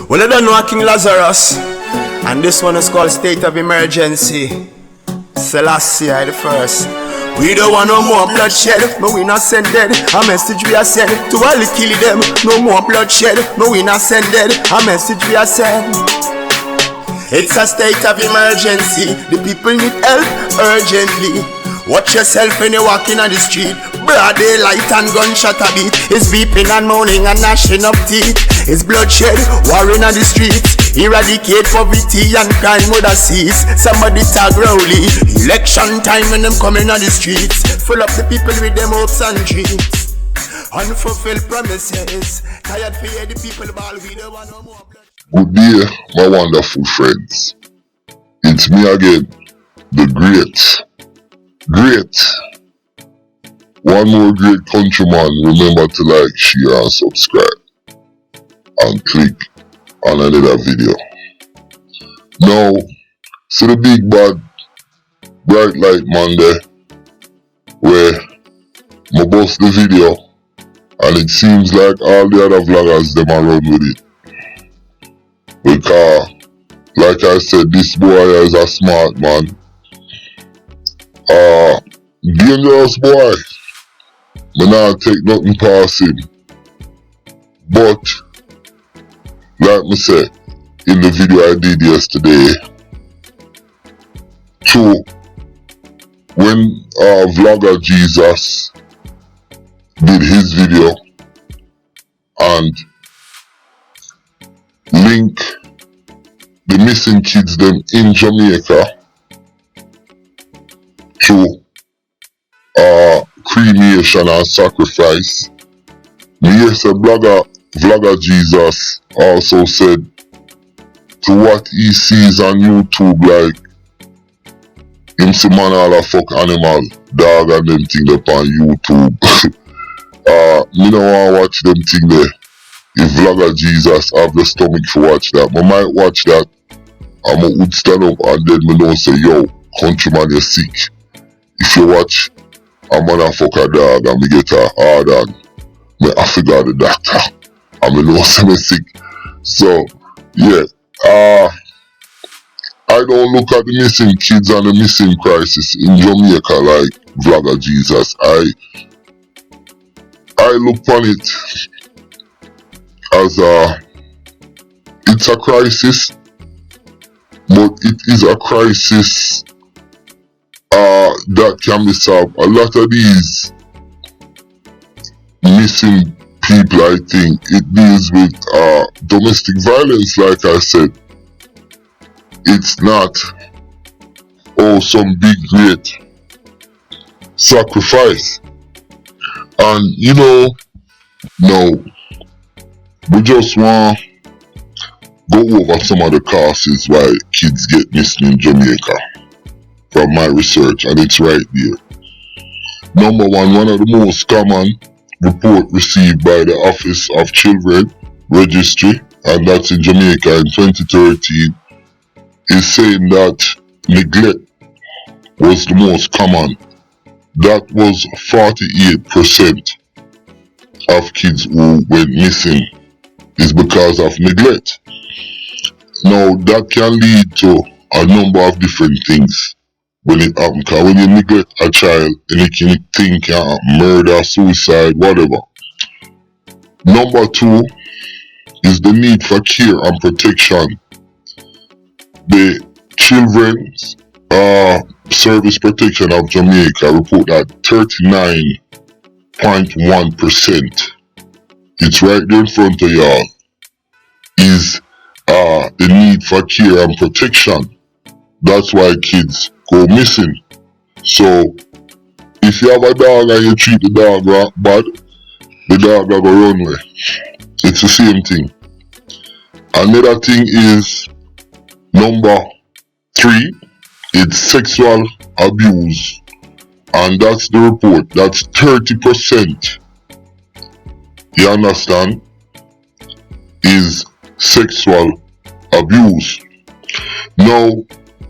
Well, I don't know King Lazarus, and this one is called State of Emergency. Selassie the first. We don't want no more bloodshed, no we not send dead. A message we are send to all the kill them. No more bloodshed, no we not send dead. A message we are send. It's a state of emergency. The people need help urgently. Watch yourself when you're walking on the street. Broad daylight and gunshot a beat. It's weeping and moaning and gnashing of teeth. It's bloodshed, warring on the streets. Eradicate poverty and crime would cease. Somebody tag Rowley. Election time when them coming on the streets. Full up the people with them hopes and dreams. Unfulfilled promises. Tired for hear the people ball. We don't want no more blood. Good day, my wonderful friends. It's me again, the great. One more great countryman. Remember to like, share and subscribe. And click on another video. Now, see the big bad bright light Monday where I bust the video and it seems like all the other vloggers them are run with it. Because like I said, this boy is a smart man. Dangerous boy. Me not take nothing past him. But like me said in the video I did yesterday, true, when vlogger Jesus did his video and link the missing kids them in Jamaica through cremation and sacrifice. Yes, a vlogger Jesus also said to what he sees on YouTube, like him see man all a fuck animal, dog and them thing up on YouTube. Me no wanna watch them thing there. If vlogger Jesus have the stomach to watch that, I might watch that. I'ma would stand up and then me know say, yo, countryman, you're sick. If you watch a motherfucker dog and me get a hard on, me I figure the doctor and me know say me sick. So yeah, I don't look at the missing kids and the missing crisis in Jamaica like vlogger Jesus. I look on it as it's a crisis, but it is a crisis that can be solved. A lot of these missing people, I think, it deals with domestic violence, like I said. It's not some big great sacrifice. And you know, no, we just want go over some of the causes why kids get missing in Jamaica from my research, and it's right there. Number one of the most common report received by the Office of Children Registry, and that's in Jamaica in 2013, is saying that neglect was the most common. That was 48% of kids who went missing is because of neglect. Now that can lead to a number of different things when it happens. Because when you neglect a child, anything can happen, murder, suicide, whatever. Number two is the need for care and protection. The Children's Service Protection of Jamaica report that 39.1%, it's right there in front of y'all, is the need for care and protection. That's why kids go missing. So if you have a dog and you treat the dog bad, the dog will go run away. It's the same thing. Another thing is number 3, it's sexual abuse, and that's the report. That's 30%. You understand? Is sexual abuse. Now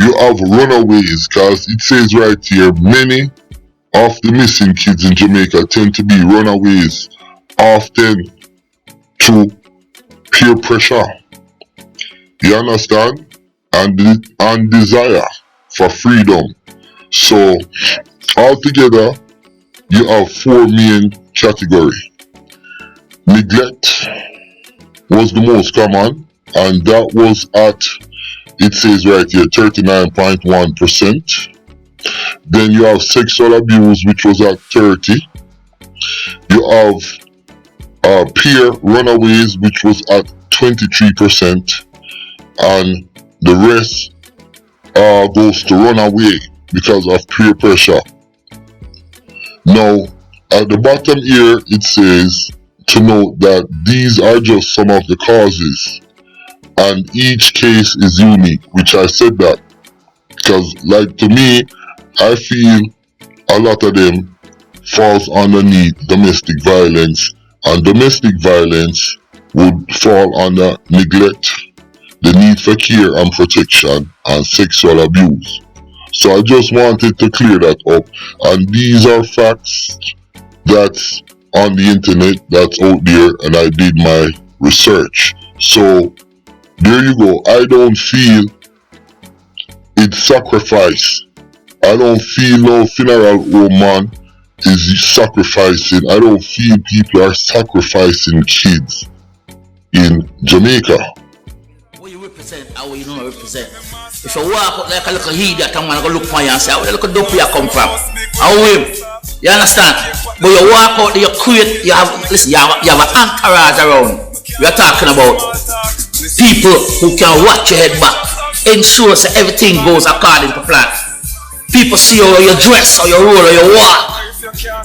you have runaways, because it says right here, many of the missing kids in Jamaica tend to be runaways, often through peer pressure You understand? And desire for freedom. So altogether, you have four main categories. Neglect was the most common, and that was at, it says right here, 39.1%. Then you have sexual abuse, which was at 30. You have peer runaways, which was at 23%, and the rest goes to runaway because of peer pressure. Now, at the bottom here, it says to note that these are just some of the causes, and each case is unique, which I said that because, like, to me, I feel a lot of them falls underneath domestic violence, and domestic violence would fall under neglect, the need for care and protection, and sexual abuse. So I just wanted to clear that up, and these are facts that's on the internet, that's out there, and I did my research. So there you go. I don't feel it's sacrifice. I don't feel no funeral home man is sacrificing. I don't feel people are sacrificing kids in Jamaica. What you represent and what you don't represent. If you walk out like a little idiot and man go look for you and say, where the little dope you come from? How him? You understand? But you walk out there, you create, you have, listen, you have an entourage around. We are talking about people who can watch your head back, ensure that everything goes according to plan. People see how you dress, how you roll, how you walk.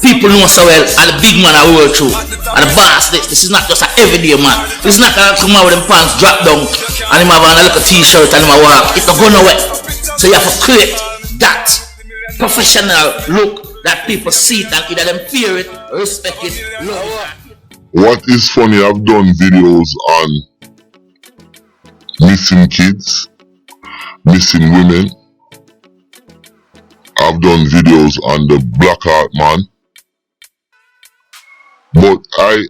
People know so well, and the big man I roll through, and the boss. This is not just an everyday man. This is not a come out with them pants drop down, and him have on a little t-shirt and him a walk. It's not going nowhere. So you have to create that professional look that people see it and either them fear it, respect it, love it. What is funny, I've done videos on missing kids, missing women. I've done videos on the Black Heart Man, but I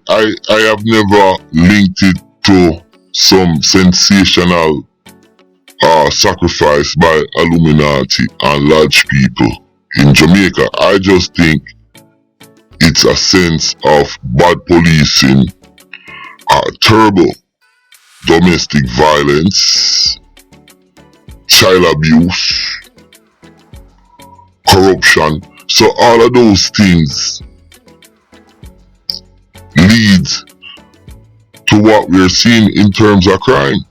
have never linked it to some sensational sacrifice by Illuminati and large people in Jamaica. I just think it's a sense of bad policing, terrible domestic violence, child abuse, corruption. So all of those things leads to what we're seeing in terms of crime.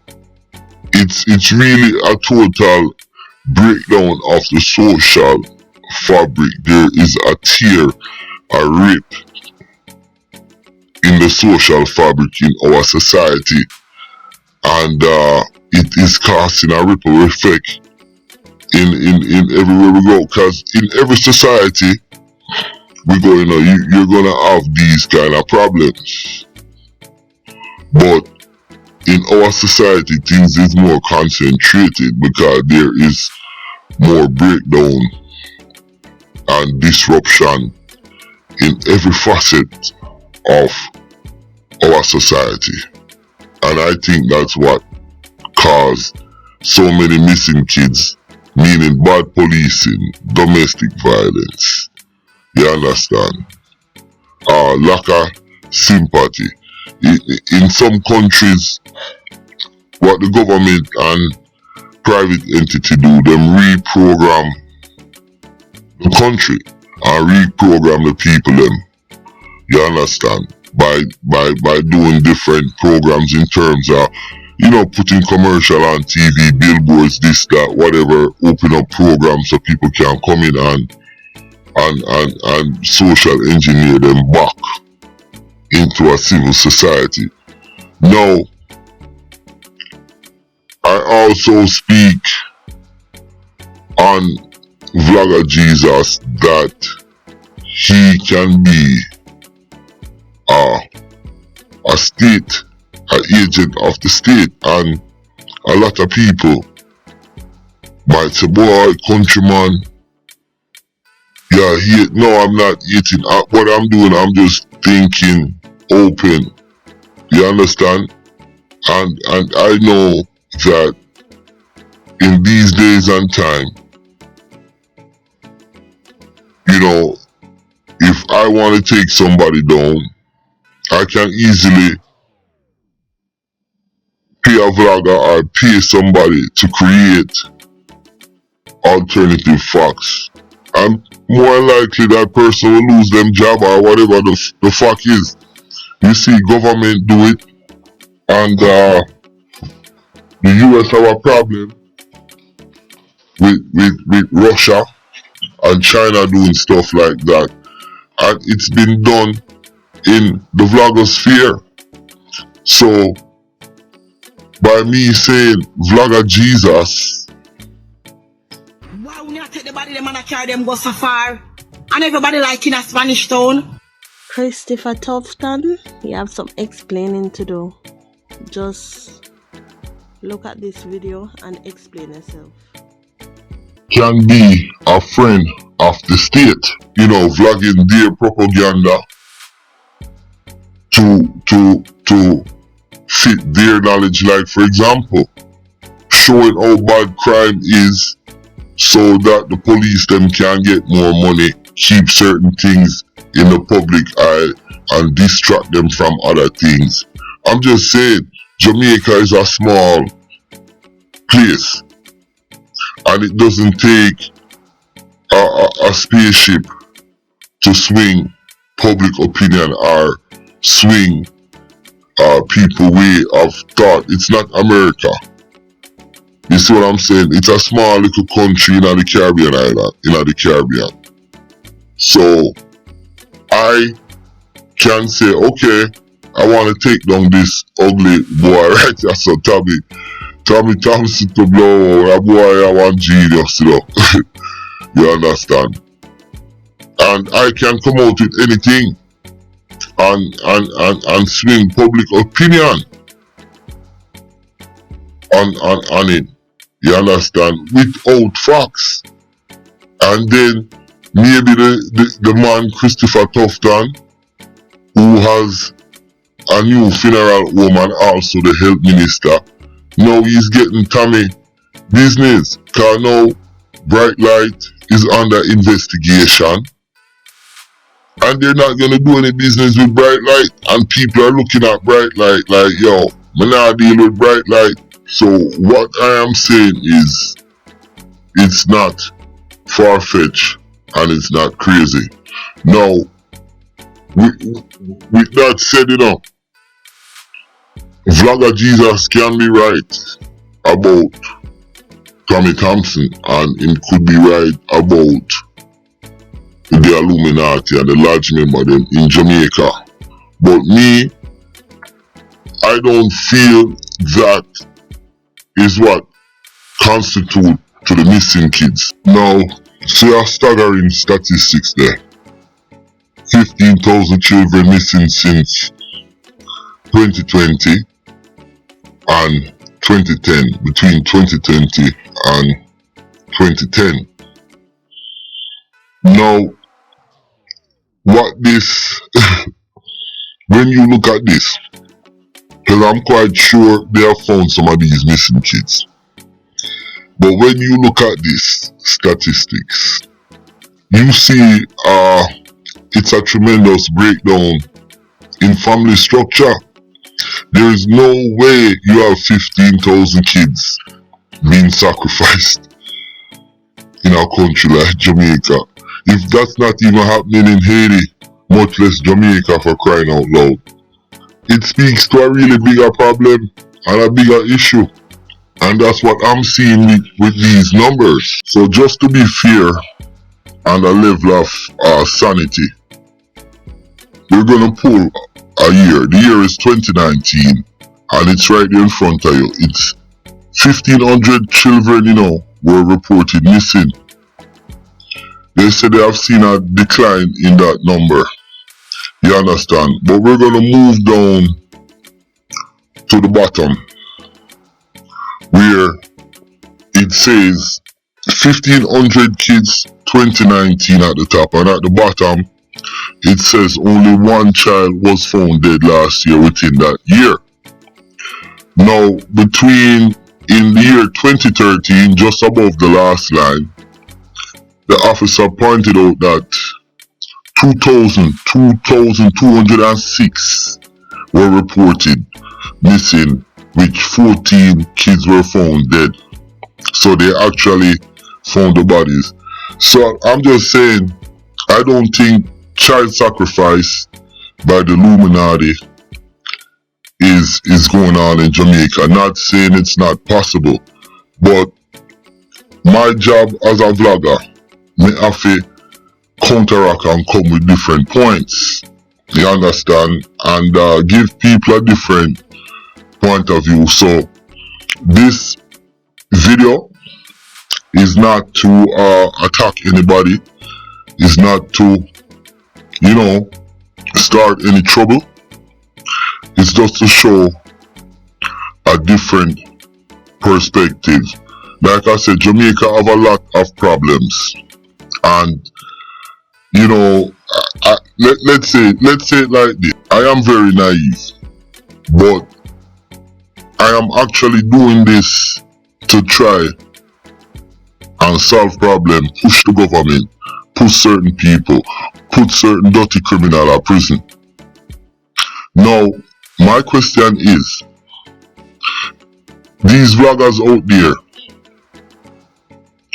It's really a total breakdown of the social fabric. There is a tear, a rip in the social fabric in our society, and it is casting a ripple effect in everywhere we go, because in every society we go, you're gonna have these kind of problems, but in our society things is more concentrated because there is more breakdown and disruption in every facet of our society, and I think that's what caused so many missing kids, meaning bad policing, domestic violence. You understand? Lack of sympathy. In some countries, what the government and private entity do, them reprogram the country and reprogram the people them. You understand? By doing different programs in terms of, putting commercial on TV, billboards, this, that, whatever, open up programs so people can come in and social engineer them back into a civil society. Now, I also speak on Vlogger Jesus that he can be a state, an agent of the state, and a lot of people might say, boy, countryman, no, I'm not eating. What I'm doing, I'm just thinking open. You understand? And I know that in these days and time, you know, if I want to take somebody down, I can easily pay a vlogger or pay somebody to create alternative facts. And more likely that person will lose them job or whatever the fuck is. You see government do it, and the US have a problem with Russia and China doing stuff like that. And it's been done in the vlogosphere. So by me saying vlogger Jesus, why would not take the body them and carry them go so far? And everybody like in a Spanish town. Christopher Tofton, you have some explaining to do. Just look at this video and explain yourself. can be a friend of the state, you know, vlogging their propaganda to fit their knowledge. Like, for example, showing how bad crime is so that the police them can get more money, keep certain things in the public eye and distract them from other things. I'm just saying, Jamaica is a small place, and it doesn't take a spaceship to swing public opinion or swing people way of thought. It's not America. You see what I'm saying? It's a small little country in the Caribbean island, in the Caribbean. So I can say, okay, I want to take down this ugly boy right here. So Tommy Thompson to blow, that boy, I want genius, you know. You understand? And I can come out with anything and swing public opinion on it. You understand? Without facts. And then maybe the man Christopher Tofton, who has a new funeral home and also the health minister, now he's getting Tommy business. Cause now Bright Light is under investigation, and they're not gonna do any business with Bright Light, and people are looking at Bright Light like, yo, I'm not deal with Bright Light. So what I am saying is, it's not far-fetched and it's not crazy. Now, with that said, you know, vlogger Jesus can be right about Tommy Thompson, and it could be right about the Illuminati and the large member them in Jamaica. But me, I don't feel that is what constitute to the missing kids. Now, see a staggering statistics there. 15,000 children missing since 2020 and 2010, between 2020 and 2010. Now, what this, when you look at this, because I'm quite sure they have found some of these missing kids. But when you look at these statistics, you see it's a tremendous breakdown in family structure. There is no way you have 15,000 kids being sacrificed in a country like Jamaica. If that's not even happening in Haiti, much less Jamaica, for crying out loud. It speaks to a really bigger problem and a bigger issue. And that's what I'm seeing with these numbers. So just to be fair and a level of sanity, we're gonna pull a year. The year is 2019 and it's right there in front of you. It's 1,500 children, you know, were reported missing. They said they have seen a decline in that number. You understand? But we're gonna move down to the bottom, where it says 1,500 kids 2019 at the top, and at the bottom it says only one child was found dead last year within that year. Now, between in the year 2013, just above the last line, the officer pointed out that 2,206 were reported missing, which 14 kids were found dead. So they actually found the bodies. So I'm just saying, I don't think child sacrifice by the LUMINATI is going on in Jamaica. Not saying it's not possible, but my job as a vlogger, me have to counteract and come with different points. You understand? And give people a different point of view. So this video is not to attack anybody. It's not to, you know, start any trouble. It's just to show a different perspective. Like I said, Jamaica have a lot of problems, and you know, let's say it like this. I am very naive, but I am actually doing this to try and solve problems, push the government, put certain people, put certain dirty criminal in prison. Now, my question is, these vloggers out there,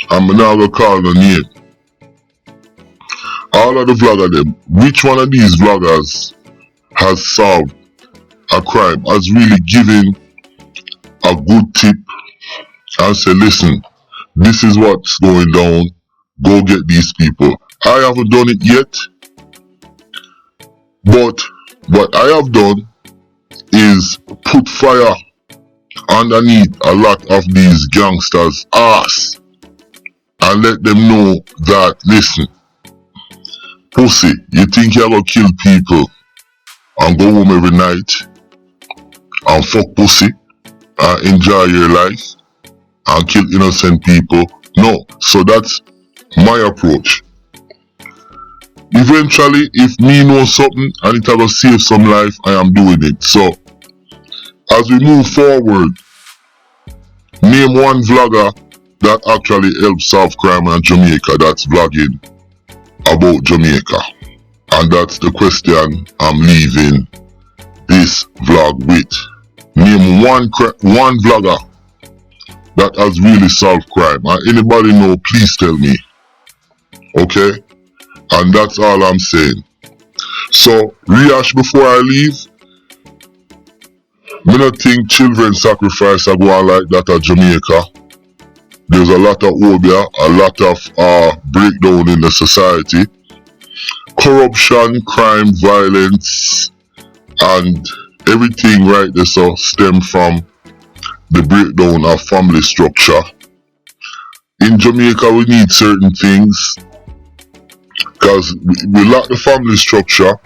I'm not gonna call the name, all of the vloggers them, which one of these vloggers has solved a crime, has really given a good tip and say, listen, this is what's going down, go get these people? I haven't done it yet, but what I have done is put fire underneath a lot of these gangsters' ass and let them know that, listen, pussy, you think you're gonna kill people and go home every night and fuck pussy and enjoy your life and kill innocent people? No. So that's my approach. Eventually, if me know something and it will save some life, I am doing it. So as we move forward, name one vlogger that actually helps solve crime in Jamaica, that's vlogging about Jamaica. And that's the question I'm leaving this vlog with. Name one vlogger that has really solved crime. And anybody know, please tell me. Okay? And that's all I'm saying. So, rehash before I leave. I don't think children sacrifice are going like that at Jamaica. There's a lot of obia, a lot of breakdown in the society. Corruption, crime, violence, and everything right there so stem from the breakdown of family structure. In Jamaica we need certain things, because we lack the family structure,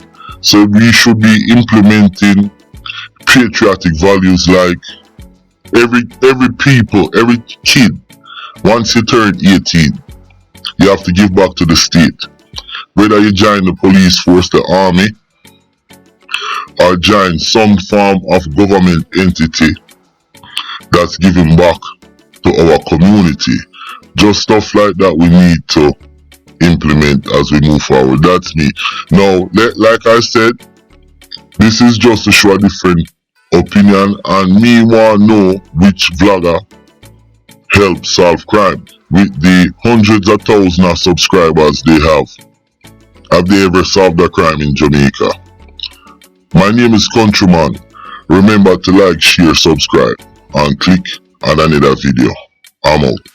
so we should be implementing patriotic values like every people, every kid, once you turn 18, you have to give back to the state. Whether you join the police force, the army, or join some form of government entity that's giving back to our community. Just stuff like that we need to implement as we move forward. That's me. Now, like I said, this is just to show a different opinion, and me want to know which vlogger helps solve crime. With the hundreds of thousands of subscribers they have they ever solved a crime in Jamaica? My name is Countryman. Remember to like, share, subscribe, and click on another video. I'm out.